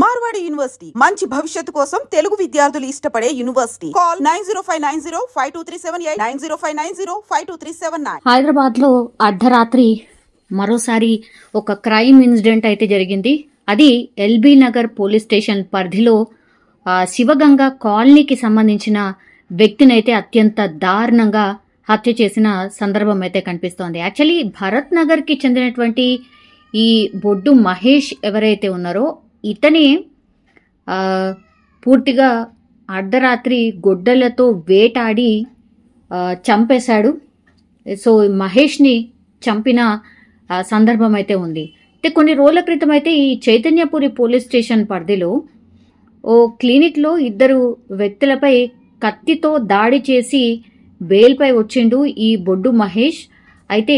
Marwadi university మంచి భవిష్యత్తు కోసం తెలుగు విద్యార్థులు ఇష్టపడే యూనివర్సిటీ. కాల్ 9059052378 9059052379. హైదరాబాద్ లో అర్ధరాత్రి మరోసారి ఒక క్రైమ్ ఇన్సిడెంట్ అయితే జరిగింది. అది ఎల్బీ నగర్ పోలీస్ స్టేషన్ పరిధిలో శివగంగ కాలనీకి సంబంధించిన వ్యక్తినైతే అత్యంత దారుణంగా హత్య చేసిన సందర్భం అయితే కనిపిస్తోంది. యాక్చువల్లీ భరత్ నగర్కి చెందినటువంటి ఈ బొడ్డు మహేష్ ఎవరైతే ఉన్నారో ఇతనే పూర్తిగా అర్ధరాత్రి గొడ్డలతో వేటాడి చంపేశాడు. సో మహేష్ని చంపిన సందర్భం అయితే ఉంది. అయితే కొన్ని రోజుల క్రితం అయితే ఈ చైతన్యపురి పోలీస్ స్టేషన్ పరిధిలో ఓ క్లినిక్లో ఇద్దరు వ్యక్తులపై కత్తితో దాడి చేసి బెయిల్పై వచ్చిండు ఈ బొడ్డు మహేష్. అయితే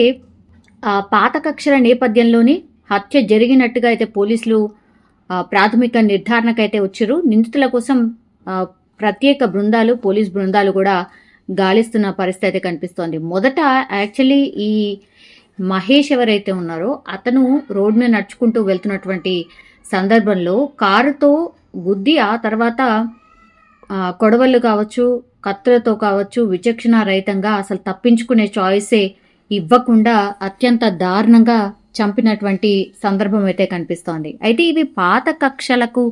పాత కక్షల నేపథ్యంలోనే హత్య జరిగినట్టుగా అయితే పోలీసులు ప్రాథమిక నిర్ధారణకైతే వచ్చారు. నిందితుల కోసం ప్రత్యేక బృందాలు, పోలీస్ బృందాలు కూడా గాలిస్తున్న పరిస్థితి అయితే కనిపిస్తోంది. మొదట యాక్చువల్లీ ఈ మహేష్ ఎవరైతే ఉన్నారో అతను రోడ్ మీద నడుచుకుంటూ వెళ్తున్నటువంటి సందర్భంలో కారుతో గుద్ది ఆ తర్వాత కొడవళ్ళు కావచ్చు, కత్తులతో కావచ్చు, విచక్షణ రహితంగా అసలు తప్పించుకునే చాయిసే ఇవ్వకుండా అత్యంత దారుణంగా చంపినటువంటి సందర్భం అయితే కనిపిస్తోంది. అయితే ఇవి పాత కక్షలకు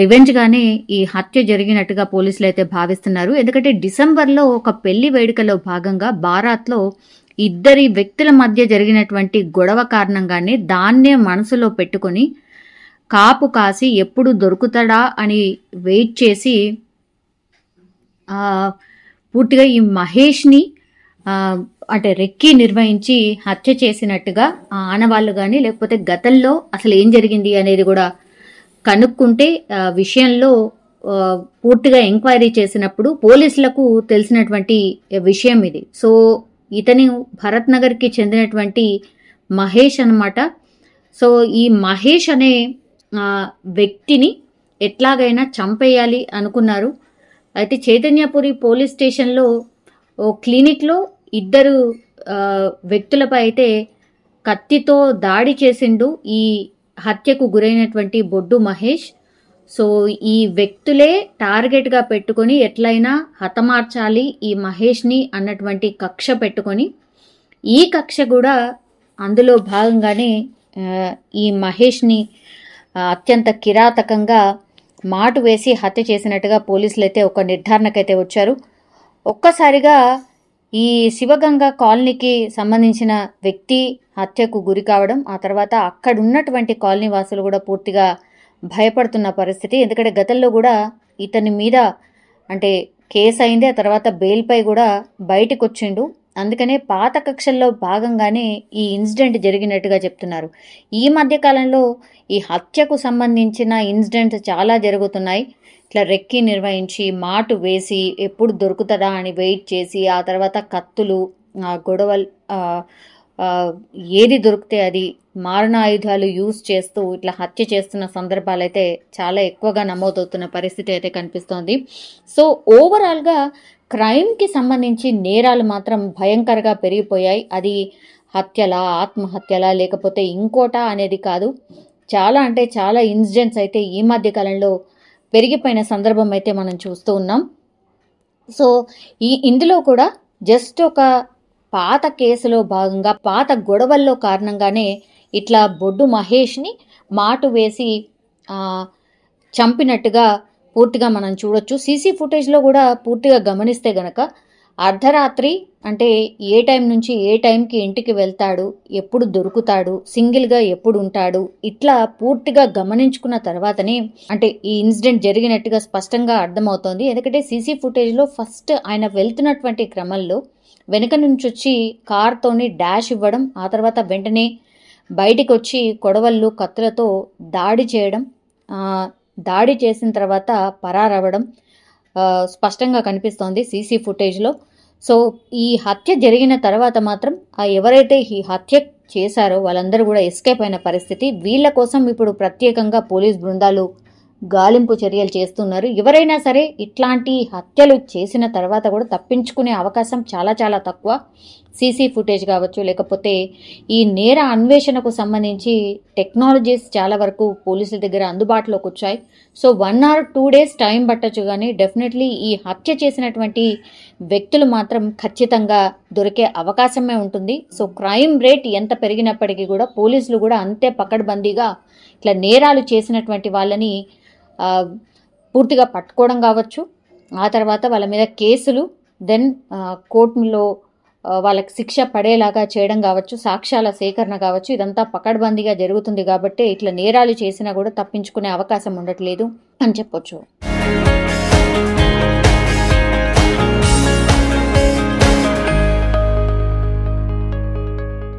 రివెంజ్ గానే ఈ హత్య జరిగినట్టుగా పోలీసులు అయితే భావిస్తున్నారు. ఎందుకంటే డిసెంబర్లో ఒక పెళ్లి వేడుకలో భాగంగా బారాత్లో ఇద్దరి వ్యక్తుల మధ్య జరిగినటువంటి గొడవ కారణంగానే దాన్నే మనసులో పెట్టుకొని కాపు కాసి ఎప్పుడు దొరుకుతాడా అని వెయిట్ చేసి పూర్తిగా ఈ మహేష్ని అంటే రెక్కి నిర్వహించి హత్య చేసినట్టుగా ఆనవాళ్ళు కానీ లేకపోతే గతంలో అసలు ఏం జరిగింది అనేది కూడా కనుక్కుంటే విషయంలో పూర్తిగా ఎంక్వైరీ చేసినప్పుడు పోలీసులకు తెలిసినటువంటి విషయం ఇది. సో ఇతని భరత్ నగర్కి చెందినటువంటి మహేష్ అన్నమాట. సో ఈ మహేష్ అనే వ్యక్తిని ఎట్లాగైనా చంపేయాలి అనుకున్నారు. అయితే చైతన్యపురి పోలీస్ స్టేషన్లో ఓ క్లినిక్లో ఇద్దరు వ్యక్తులపై అయితే కత్తితో దాడి చేసిండు ఈ హత్యకు గురైనటువంటి బొడ్డు మహేష్. సో ఈ వ్యక్తులే టార్గెట్గా పెట్టుకొని ఎట్లయినా హతమార్చాలి ఈ మహేష్ని అన్నటువంటి కక్ష పెట్టుకొని ఈ కక్ష కూడా అందులో భాగంగానే ఈ మహేష్ని అత్యంత కిరాతకంగా మాటు వేసి హత్య చేసినట్టుగా పోలీసులు అయితే ఒక నిర్ధారణకైతే వచ్చారు. ఒక్కసారిగా ఈ శివగంగ కాలనీకి సంబంధించిన వ్యక్తి హత్యకు గురి కావడం, ఆ తర్వాత అక్కడ ఉన్నటువంటి కాలనీ వాసులు కూడా పూర్తిగా భయపడుతున్న పరిస్థితి. ఎందుకంటే గతంలో కూడా ఇతని మీద అంటే కేసు అయింది, ఆ తర్వాత బెయిల్పై కూడా బయటకు వచ్చిండు. అందుకనే పాత కక్షల్లో భాగంగానే ఈ ఇన్సిడెంట్ జరిగినట్టుగా చెప్తున్నారు. ఈ మధ్యకాలంలో ఈ హత్యకు సంబంధించిన ఇన్సిడెంట్స్ చాలా జరుగుతున్నాయి. ఇట్లా రెక్కి నిర్వహించి మాటు వేసి ఎప్పుడు దొరుకుతుందా అని వెయిట్ చేసి ఆ తర్వాత కత్తులు, గొడవలు, ఏది దొరికితే అది మారణాయుధాలు యూజ్ చేస్తూ ఇట్లా హత్య చేస్తున్న సందర్భాలు అయితే చాలా ఎక్కువగా నమోదవుతున్న పరిస్థితి అయితే కనిపిస్తోంది. సో ఓవరాల్గా క్రైమ్కి సంబంధించి నేరాలు మాత్రం భయంకరంగా పెరిగిపోయాయి. అది హత్యలా, ఆత్మహత్యలా, లేకపోతే ఇంకోటా అనేది కాదు. చాలా అంటే చాలా ఇన్సిడెంట్స్ అయితే ఈ మధ్య కాలంలో పెరిగిపోయిన సందర్భం అయితే మనం చూస్తూ ఉన్నాం. సో ఇందులో కూడా జస్ట్ ఒక పాత కేసులో భాగంగా పాత గొడవల్లో కారణంగానే ఇట్లా బొడ్డు మహేష్ని మాటు వేసి చంపినట్టుగా పూర్తిగా మనం చూడొచ్చు. సీసీ ఫుటేజ్లో కూడా పూర్తిగా గమనిస్తే గనక అర్ధరాత్రి అంటే ఏ టైం నుంచి ఏ టైంకి ఇంటికి వెళ్తాడు, ఎప్పుడు దొరుకుతాడు, సింగిల్గా ఎప్పుడు ఉంటాడు, ఇట్లా పూర్తిగా గమనించుకున్న తర్వాతనే అంటే ఈ ఇన్సిడెంట్ జరిగినట్టుగా స్పష్టంగా అర్థమవుతోంది. ఎందుకంటే సీసీ ఫుటేజ్లో ఫస్ట్ ఆయన వెళ్తున్నటువంటి క్రమంలో వెనక నుంచి వచ్చి కార్తోని డాష్ ఇవ్వడం, ఆ తర్వాత వెంటనే బయటికి వచ్చి కొడవళ్ళు, కత్తులతో దాడి చేయడం, దాడి చేసిన తర్వాత పరారవ్వడం స్పష్టంగా కనిపిస్తోంది సీసీ ఫుటేజ్లో. సో ఈ హత్య జరిగిన తర్వాత మాత్రం ఎవరైతే ఈ హత్య చేశారో వాళ్ళందరూ కూడా ఎస్కేప్ అయిన పరిస్థితి. వీళ్ళ కోసం ఇప్పుడు ప్రత్యేకంగా పోలీస్ బృందాలు గాలింపు చర్యలు చేస్తున్నారు. ఎవరైనా సరే ఇట్లాంటి హత్యలు చేసిన తర్వాత కూడా తప్పించుకునే అవకాశం చాలా చాలా తక్కువ. సీసీ ఫుటేజ్ కావచ్చు, లేకపోతే ఈ నేర అన్వేషణకు సంబంధించి టెక్నాలజీస్ చాలా వరకు పోలీసుల దగ్గర అందుబాటులోకి వచ్చాయి. సో 1 or 2 days టైం పట్టచ్చు, కానీ డెఫినెట్లీ ఈ హత్య చేసినటువంటి వ్యక్తులు మాత్రం ఖచ్చితంగా దొరికే అవకాశమే ఉంటుంది. సో క్రైమ్ రేట్ ఎంత పెరిగినప్పటికీ కూడా పోలీసులు కూడా అంతే పకడ్బందీగా ఇట్లా నేరాలు చేసినటువంటి వాళ్ళని పూర్తిగా పట్టుకోవడం కావచ్చు, ఆ తర్వాత వాళ్ళ మీద కేసులు, దెన్ కోర్టులో వాళ్ళకి శిక్ష పడేలాగా చేయడం కావచ్చు, సాక్ష్యాల సేకరణ కావచ్చు, ఇదంతా పకడ్బందీగా జరుగుతుంది. కాబట్టి ఇట్లా నేరాలు చేసినా కూడా తప్పించుకునే అవకాశం ఉండట్లేదు అని చెప్పొచ్చు.